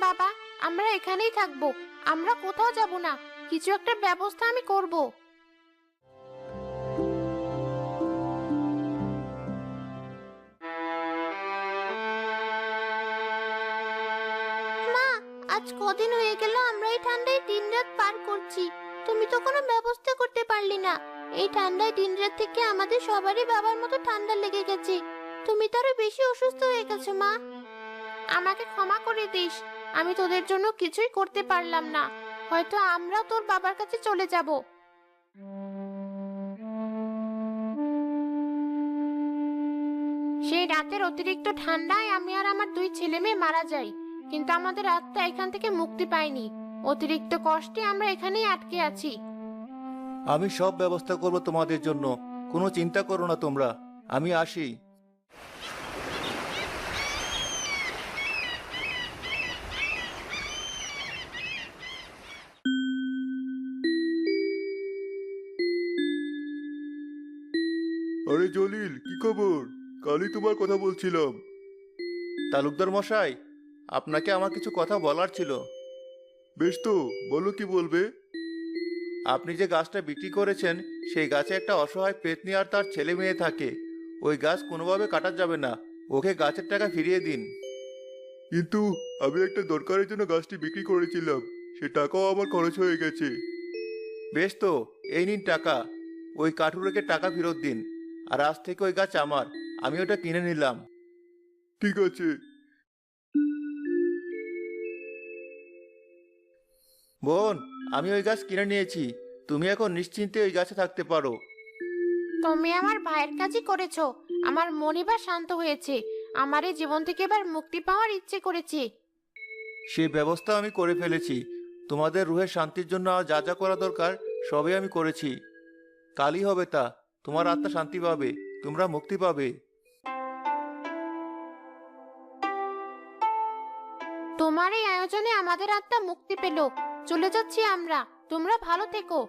বাবা, আমরা এখানেই থাকবো। আমরা কোথাও যাব না। কিছু একটা ব্যবস্থা আমি করব। মা, আজ কদিন হয়ে গেল আমরা এই ঠান্ডায় দিনরাত পার করছি। তুমি তো কোনো ব্যবস্থা করতে পারলি না। এই ঠান্ডায় দিনরাত থেকে আমাদের সবারই বাবার মতো ঠান্ডা লেগে গেছে। তুমি তো আরো বেশি অসুস্থ হয়ে গেছো মা। আমাকে ক্ষমা করে দিস। আমি তোদের জন্য কিছুই করতে পারলাম না। হয়তো আমরাও তোর বাবার কাছে চলে যাব। সেই রাতের অতিরিক্ত ঠান্ডায় আমি আর আমার দুই ছেলে মেয়ে মারা যাই, কিন্তু আমাদের আত্মা এখান থেকে মুক্তি পায়নি। অতিরিক্ত কষ্টে আমরা এখানেই আটকে আছি। আমি সব ব্যবস্থা করব তোমাদের জন্য, কোনো চিন্তা করো না তোমরা। আমি আসি। আরে জলিল, কি খবর? কালই তোমার কথা বলছিলাম। তালুকদার মশাই, আপনাকে আমার কিছু কথা বলার ছিল। বেশ তো, বলো কি বলবে। আপনি যে গাছটা বিক্রি করেছেন, সেই গাছে একটা অসহায় পেতনি আর তার ছেলে মেয়ে থাকে। ওই গাছ কোনোভাবে কাটা যাবে না। ওকে গাছের টাকা ফিরিয়ে দিন। কিন্তু আমি একটা দরকারের জন্য গাছটি বিক্রি করেছিলাম, সে টাকাও আমার খরচ হয়ে গেছে। বেশ তো, এই নিন টাকা। ওই কাঠুরেকে টাকা ফেরত দিন। আর আজ থেকে ওই গাছ আমার। আমি ওটা কিনে নিলাম। ঠিক আছে। বোন, আমি ওই গাছ কিনে নিয়েছি। তুমি এখন নিশ্চিন্তে ওই গাছে থাকতে পারো। তুমি আমার ভাইয়ের কাজই করেছো। আমার মন এবার শান্ত হয়েছে। আমার এই জীবন থেকে এবার মুক্তি পাওয়ার ইচ্ছে করেছে। সেই ব্যবস্থা আমি করে ফেলেছি। তোমাদের রুহের শান্তির জন্য আর যা যা করা দরকার সবই আমি করেছি। কালই হবে তা। তোমার আত্মা শান্তি পাবে, তোমরা মুক্তি পাবে। তোমার এই আয়োজনে আমাদের আত্মা মুক্তি পেল। চলে যাচ্ছি আমরা। তোমরা ভালো থেকো।